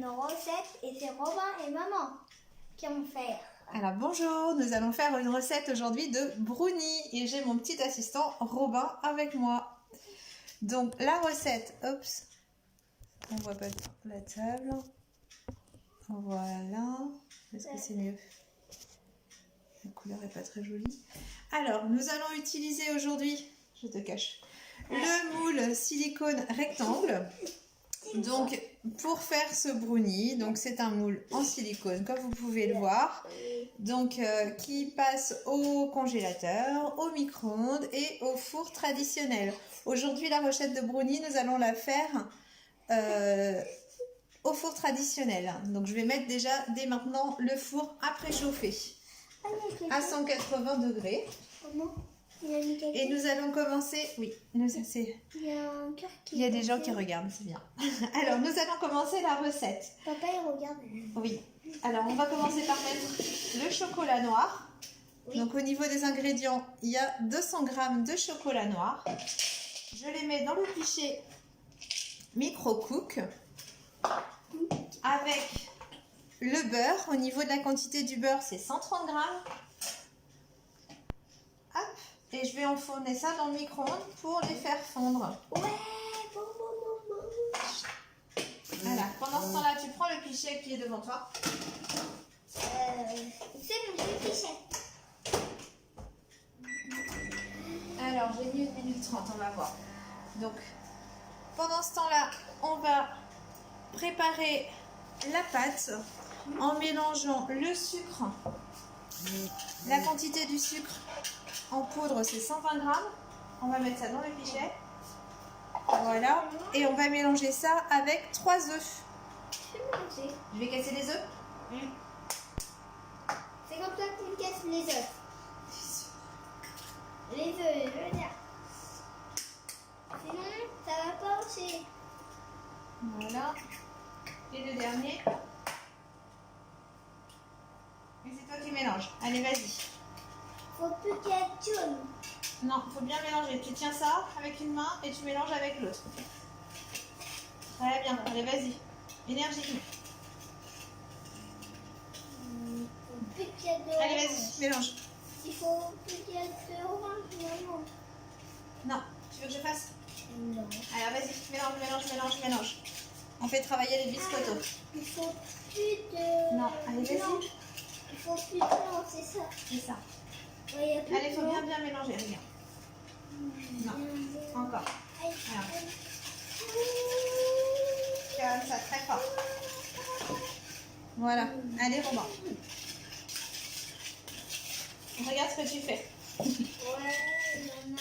une recette et c'est Robin et maman qui vont faire. Alors bonjour, nous allons faire une recette aujourd'hui de brownie et j'ai mon petit assistant Robin avec moi. Donc la recette, oups, on voit pas la table. Voilà, est-ce que c'est mieux? La couleur est pas très jolie. Alors nous allons utiliser aujourd'hui, je te cache, le moule silicone rectangle. Donc pour faire ce brownie, donc c'est un moule en silicone comme vous pouvez le voir, donc qui passe au congélateur, au micro-ondes et au four traditionnel. Aujourd'hui la recette de brownie, nous allons la faire au four traditionnel. Donc je vais mettre déjà dès maintenant le four à préchauffer à 180 degrés. Et nous allons commencer. Oui, c'est. Il y a un cœur qui. Il y a des gens qui regardent, c'est bien. Alors, nous allons commencer la recette. Papa, il regarde. Oui. Alors, on va commencer par mettre le chocolat noir. Oui. Donc, au niveau des ingrédients, il y a 200 g de chocolat noir. Je les mets dans le pichet micro-cook avec le beurre. Au niveau de la quantité du beurre, c'est 130 g. Hop. Et je vais enfourner ça dans le micro-ondes pour les faire fondre. Ouais, Voilà. Pendant ce temps-là, tu prends le pichet qui est devant toi. C'est mon pichet. Alors, j'ai mis 1 minute 30, on va voir. Donc, pendant ce temps-là, on va préparer la pâte en mélangeant le sucre. La quantité du sucre en poudre, c'est 120 g. On va mettre ça dans le pichet. Voilà. Et on va mélanger ça avec 3 œufs. Je vais casser les œufs. C'est comme ça qu'on casse les œufs. Les œufs, je veux dire. Sinon, ça va pas aussi. Voilà. Et le dernier. Et c'est toi qui mélanges. Allez, vas-y. Faut plus qu'il y ait de jaune. Non, il faut bien mélanger. Tu tiens ça avec une main et tu mélanges avec l'autre. Très bien. Allez, vas-y. Énergie. Plus qu'il y ait de Allez, vas-y, mélange. Il faut plus qu'il y ait de orange, maman. Non, tu veux que je fasse? Non. Alors, vas-y, mélange, mélange, mélange, mélange. On fait travailler les biscottos. Il faut plus de... Non, allez, vas-y. Non. Il faut plus de blanc, c'est ça. C'est ça. Ouais, il y a plus Allez, il de faut blanc. bien mélanger, regarde. Non, encore. Aïe. Alors. Comme ça, très fort. Voilà. Allez, Robin. Regarde ce que tu fais. Ouais, il y en a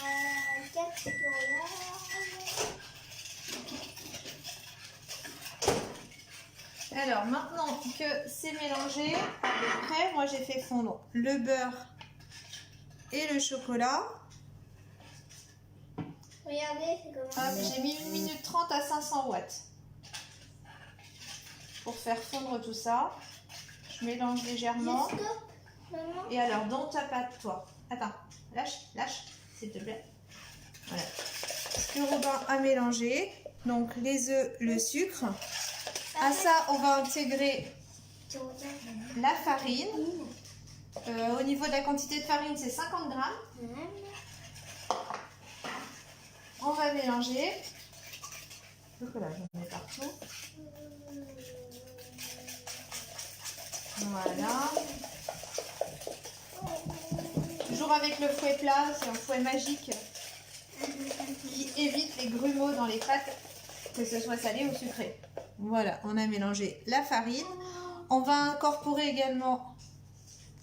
4 sur là. Alors, maintenant que c'est mélangé, à peu près, moi j'ai fait fondre le beurre et le chocolat. Regardez, c'est comment. Hop, j'ai mis 1 minute 30 à 500 watts pour faire fondre tout ça. Je mélange légèrement. Stop, maman. Et alors, dans ta pâte, toi, attends, lâche, s'il te plaît. Voilà. Ce que Robin a mélangé, donc les œufs, le sucre. À ça, on va intégrer la farine. Au niveau de la quantité de farine, c'est 50 g. On va mélanger. Le chocolat, j'en mets partout. Voilà. Toujours avec le fouet plat, c'est un fouet magique qui évite les grumeaux dans les pâtes, que ce soit salé ou sucré. Voilà, on a mélangé la farine. On va incorporer également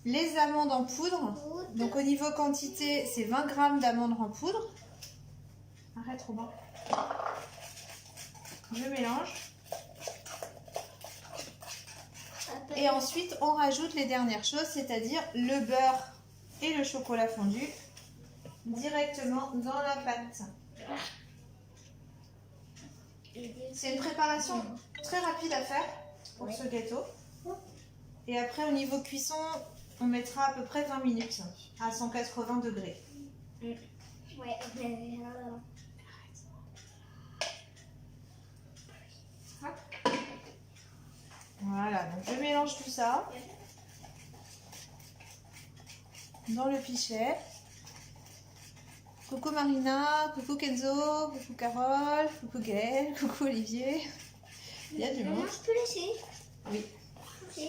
les amandes en poudre. Donc au niveau quantité, c'est 20 g d'amandes en poudre. Arrête, Robin. Je mélange. Et ensuite, on rajoute les dernières choses, c'est-à-dire le beurre et le chocolat fondu directement dans la pâte. C'est une préparation très rapide à faire pour ce gâteau. Et après, au niveau cuisson, on mettra à peu près 20 minutes à 180 degrés. Ouais, mélange tout ça dans le pichet. Coucou Marina, coucou Kenzo, coucou Carole, coucou Gaëlle, coucou Olivier. Il y a du monde. Je peux laisser. Oui. Ok.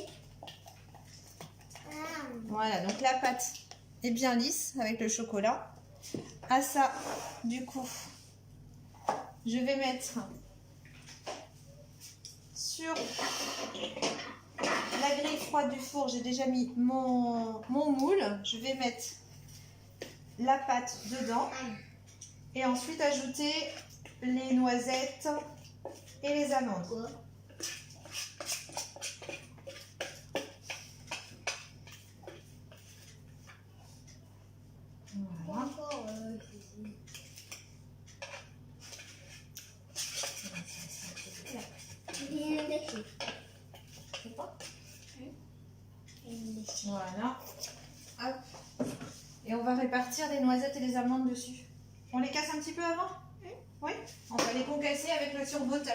Voilà, donc la pâte est bien lisse avec le chocolat. À ça, du coup, je vais mettre sur la grille froide du four, j'ai déjà mis mon moule. Je vais mettre la pâte dedans et ensuite ajouter les noisettes et les amandes. Quoi? Voilà. Encore, bien laissé. C'est pas? Bien laissé. Voilà. Hop. Et on va répartir les noisettes et les amandes dessus. On les casse un petit peu avant? Oui. On va les concasser avec le turbo top.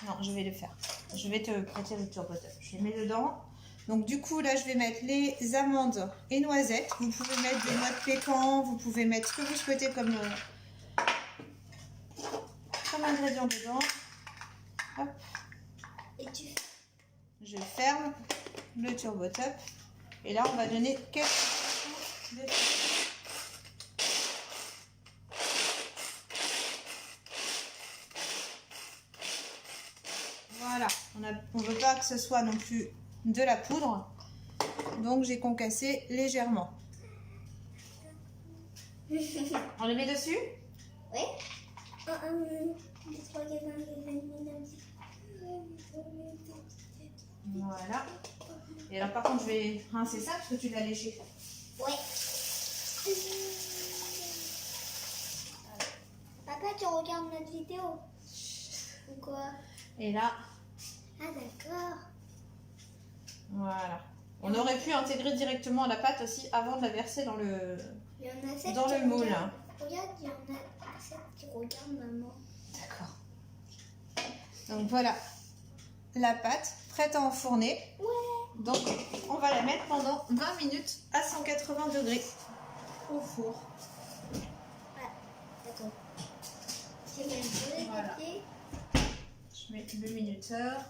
Non, je vais le faire. Je vais te prêter le turbo top. Je les mets dedans. Donc du coup, là, je vais mettre les amandes et noisettes. Vous pouvez mettre des noix de pécan. Vous pouvez mettre ce que vous souhaitez comme ingrédient dedans. Hop. Et tu Je ferme le turbo top. Et là, on va donner quelques de... Voilà, on ne veut pas que ce soit non plus de la poudre, donc j'ai concassé légèrement. On les met dessus? Oui. Voilà. Et alors par contre, je vais rincer ça parce que tu l'as léché. Ouais. Papa, tu regardes notre vidéo? Ou quoi? Et là, Ah d'accord. voilà. On aurait pu intégrer directement la pâte aussi avant de la verser dans le, Il y en a 7 dans qui le moule. regardent. Regarde, il y en a 7 qui regardent maman. D'accord. Donc voilà la pâte prête à enfourner. Ouais. Donc on va la mettre pendant 20 minutes à 180 degrés au four. D'accord. J'ai même deux Voilà. papiers. Je mets le minuteur.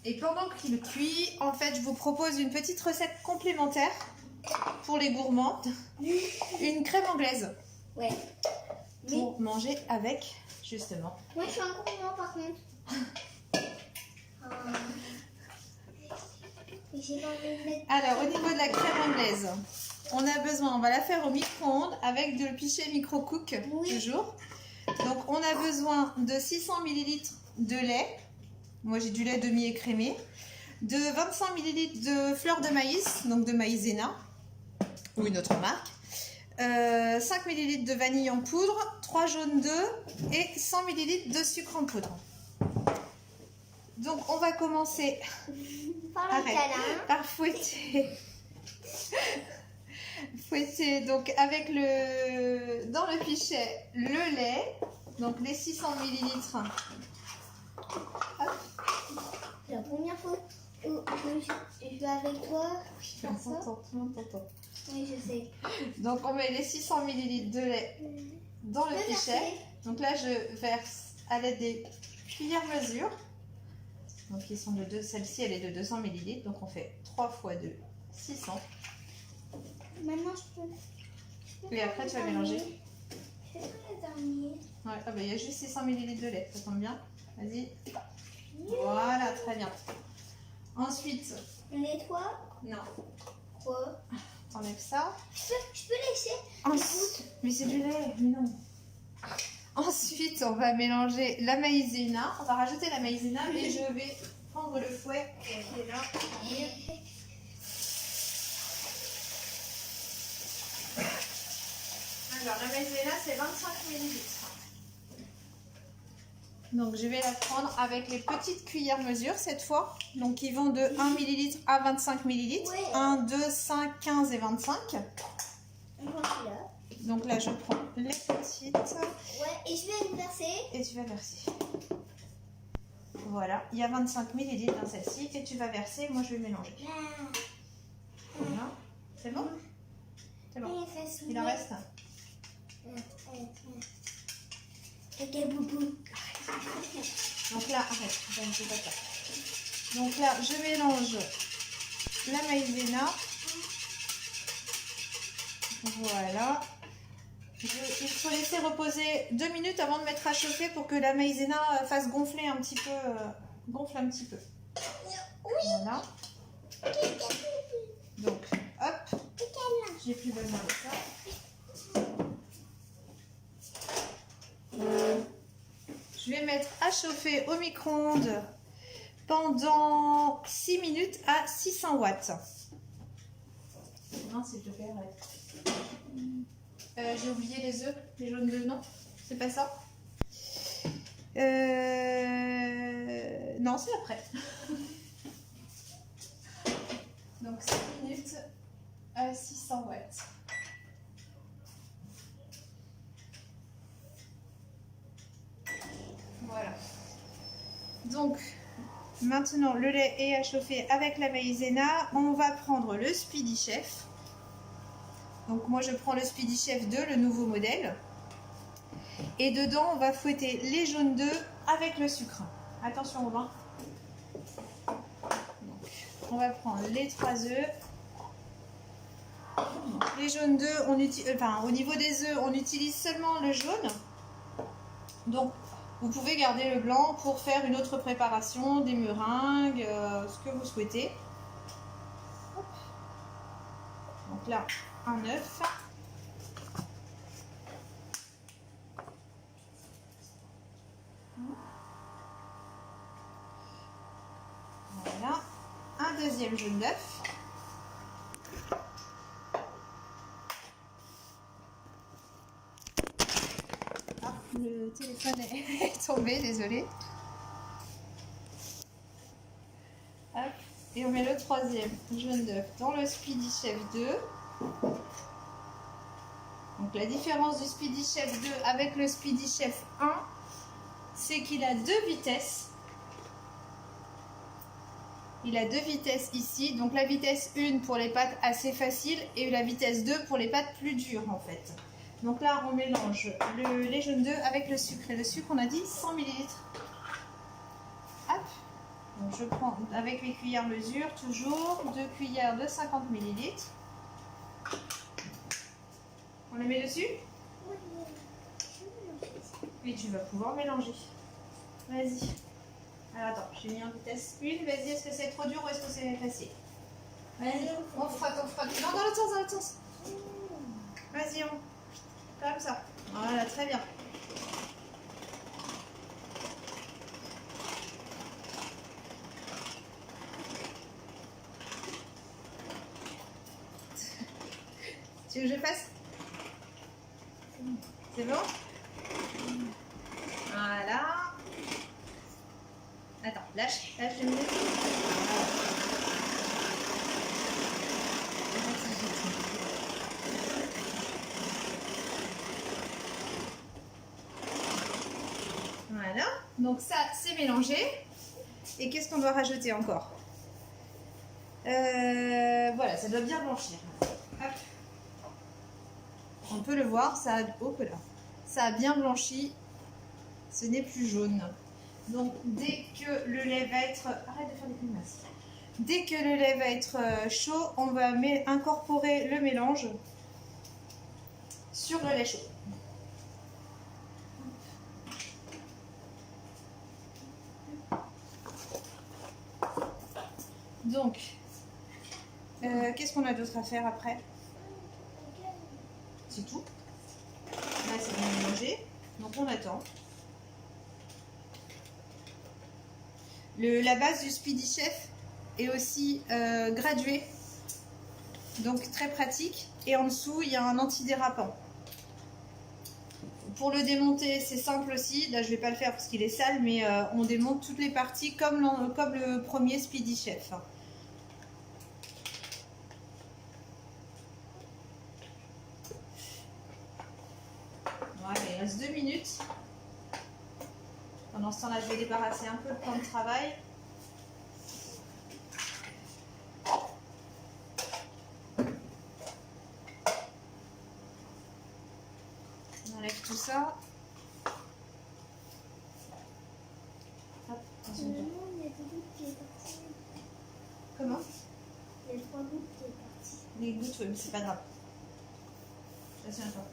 Et pendant qu'il cuit, en fait, je vous propose une petite recette complémentaire pour les gourmands. Une crème anglaise Ouais. Mais pour manger avec, justement. moi je suis un gourmand par contre. Mais j'ai pas envie de mettre. Alors, au niveau de la crème anglaise, on a besoin, on va la faire au micro-ondes avec le pichet micro-cook, Oui. toujours. Donc, on a besoin de 600 ml de lait. Moi, j'ai du lait demi-écrémé. De 25 ml de fleur de maïs, donc de maïzena, ou une autre marque. 5 ml de vanille en poudre, 3 jaunes d'œufs et 100 ml de sucre en poudre. Donc, on va commencer Par le Arrête. câlin. par fouetter. Fouetter donc avec dans le pichet le lait, donc les 600 ml. C'est la première fois que je vais avec toi. faire ça. T'entends. Oui, je sais. Donc on met les 600 ml de lait dans le Le pichet. verser. Donc là je verse à l'aide des cuillères mesure. Donc ils sont de deux, celle-ci elle est de 200 ml. Donc on fait 3 fois 2, 600. Maintenant, je peux. Et après tu vas mélanger. Je fais pas le dernier. Ouais, ah bah, il y a juste 600 ml de lait, ça tombe bien. Vas-y. Voilà, très bien. Ensuite, On nettoie. non, Quoi? t'enlèves ça. Je peux laisser. Ensuite, mais c'est du lait, mais non. Ensuite, on va mélanger la maïzena. On va rajouter la maïzena et je vais prendre le fouet qui est là. Alors, la maïzena, c'est 25 ml. Donc, je vais la prendre avec les petites cuillères mesure cette fois. Donc, ils vont de 1 ml à 25 ml. Ouais. 1, 2, 5, 15 et 25. On va là. Donc là, je prends les petites. Ouais, et je vais le verser. Et tu vas verser. Voilà, il y a 25 ml dans celle-ci et tu vas verser, moi je vais mélanger. Voilà, c'est bon? C'est bon. Il en reste? Caca boubou. Donc là, arrête, c'est pas ça. Donc là, je mélange la maïzena. Voilà. Il faut laisser reposer 2 minutes avant de mettre à chauffer pour que la maïzena fasse gonfler un petit peu. Gonfle un petit peu. Voilà. Donc, hop. J'ai plus besoin de ça. Je vais mettre à chauffer au micro-ondes pendant 6 minutes à 600 watts. Non, s'il te plaît, arrête. J'ai oublié les œufs, les jaunes d'œufs, non? C'est pas ça? Non, c'est après. Donc 6 minutes à 600 watts. Voilà. Donc, maintenant, le lait est à chauffer avec la maïzena. On va prendre le Speedy Chef. Donc, moi, je prends le Speedy Chef 2, le nouveau modèle. Et dedans, on va fouetter les jaunes d'œufs avec le sucre. Attention, Robin. Donc, on va prendre les 3 œufs. Les jaunes d'œufs, au niveau des œufs, on utilise seulement le jaune. Donc, vous pouvez garder le blanc pour faire une autre préparation, des meringues, ce que vous souhaitez. Hop. Donc là, un œuf. Voilà. Un deuxième jaune d'œuf. Ah, le téléphone est tombé, désolé. Hop. Et on met le troisième jaune d'œuf dans le Speedy Chef 2. Donc la différence du Speedy Chef 2 avec le Speedy Chef 1, c'est qu'il a 2 vitesses. Il a 2 vitesses ici. Donc la vitesse 1 pour les pâtes assez faciles et la vitesse 2 pour les pâtes plus dures en fait. Donc là on mélange les jaunes d'œufs avec le sucre. Et le sucre on a dit 100 ml. Hop. Donc je prends avec mes cuillères mesure toujours 2 cuillères de 50 ml. On les met dessus? Et tu vas pouvoir mélanger. Vas-y. Alors attends, j'ai mis en vitesse 1. Vas-y, est-ce que c'est trop dur ou est-ce que c'est facile? Vas-y, on frotte, on frotte. Non, dans l'autre sens, dans l'autre sens. Vas-y, comme ça. Voilà, très bien. Tu veux que je fasse? C'est bon? Voilà. Attends, lâche les minutes. Voilà, donc ça c'est mélangé. Et qu'est-ce qu'on doit rajouter encore? Voilà, ça doit bien blanchir. Hop. On peut le voir, ça a, ça a bien blanchi. Ce n'est plus jaune. Donc dès que le lait va être... Arrête de faire des grimaces. Dès que le lait va être chaud, on va incorporer le mélange sur le lait chaud. Donc, qu'est-ce qu'on a d'autre à faire après? C'est tout. Là, c'est bien mélangé. Donc, on attend. La base du Speedy Chef est aussi graduée. Donc, très pratique. Et en dessous, il y a un antidérapant. Pour le démonter, c'est simple aussi. Là, je ne vais pas le faire parce qu'il est sale, mais on démonte toutes les parties comme le premier Speedy Chef. 2 minutes. Pendant ce temps-là, je vais débarrasser un peu le plan de travail. On enlève tout ça. Hop, attention. Il y a 2 gouttes qui est parti. Comment? Il y a 3 gouttes qui est parti. Les gouttes, oui, mais c'est pas grave. Attention à toi.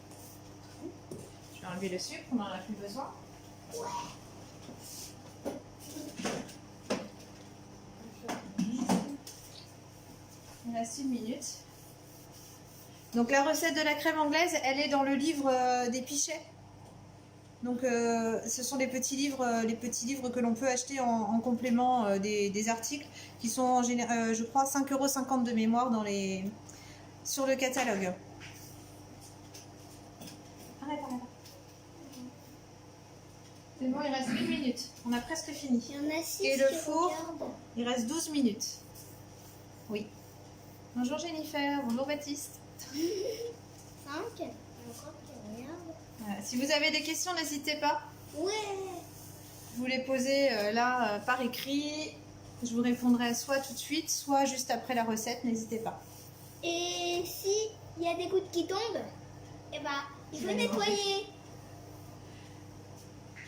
Je vais enlever le sucre, on n'en a plus besoin. Il reste 1 minute. Donc la recette de la crème anglaise, elle est dans le livre des Pichets. Donc ce sont les petits livres que l'on peut acheter en complément des articles qui sont en général, je crois, 5,50 € de mémoire sur le catalogue. Arrête. C'est bon, il reste 1 minute. On a presque fini. Il y en a 6 Et le qui four, regardent. il reste 12 minutes. Oui. Bonjour Jennifer, bonjour Baptiste. 5. Il y en a encore qui regardent. Voilà. Si vous avez des questions, n'hésitez pas. Ouais. Vous les posez là par écrit. Je vous répondrai soit tout de suite, soit juste après la recette. N'hésitez pas. Et si il y a des gouttes qui tombent, eh ben, il Tu faut vas les nettoyer.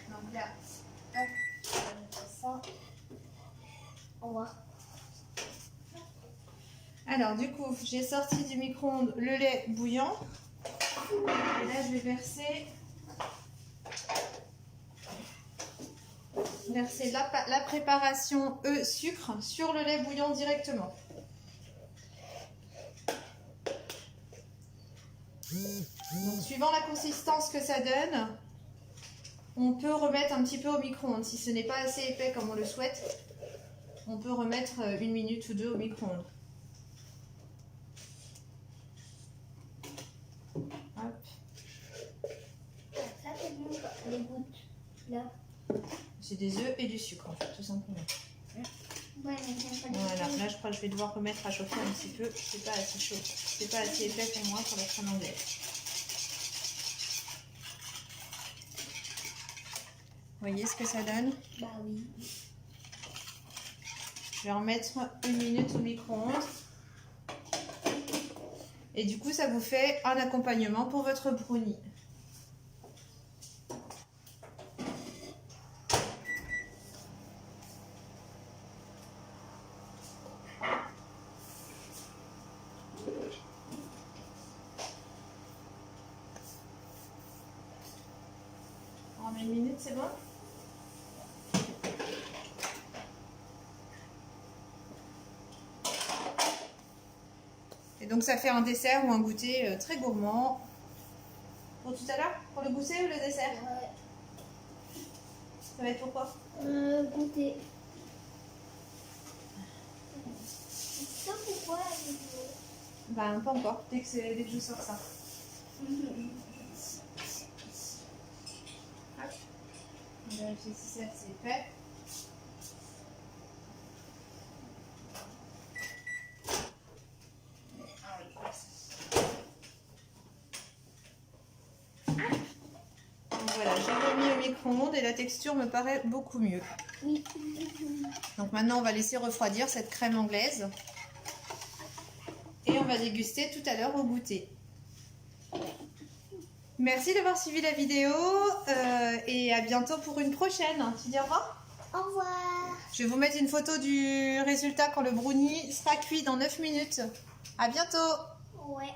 Donc là, hop, on va mettre ça. Au revoir. Alors du coup, j'ai sorti du micro-ondes le lait bouillant. Et là, je vais verser la préparation sucre sur le lait bouillant directement. Donc, suivant la consistance que ça donne, on peut remettre un petit peu au micro-ondes. Si ce n'est pas assez épais comme on le souhaite, on peut remettre 1 minute ou 2 au micro-ondes. Hop. Ça c'est bon, les gouttes. Là. C'est des œufs et du sucre en fait, tout simplement. Ouais, mais j'aime pas Voilà, les là je crois que je vais devoir remettre à chauffer un petit peu. C'est pas assez chaud. C'est pas assez épais pour moi pour la crème anglaise. Vous voyez ce que ça donne? Bah oui. Je vais remettre 1 minute au micro-ondes. Et du coup, ça vous fait un accompagnement pour votre brownie. En 1 minute, c'est bon? Et donc ça fait un dessert ou un goûter très gourmand. Pour tout à l'heure? Pour le goûter ou le dessert? Ouais. Ça va être pourquoi? Goûter. Ça pourquoi la vidéo? Ben pas encore, dès que je sors ça. Hop. On va vérifier si ça c'est fait. Donc voilà, j'ai remis au micro-ondes et la texture me paraît beaucoup mieux. Oui. Donc maintenant on va laisser refroidir cette crème anglaise. Et on va déguster tout à l'heure au goûter. Merci d'avoir suivi la vidéo et à bientôt pour une prochaine. Tu dis au revoir? Au revoir. Je vais vous mettre une photo du résultat quand le brownie sera cuit dans 9 minutes. À bientôt! Ouais.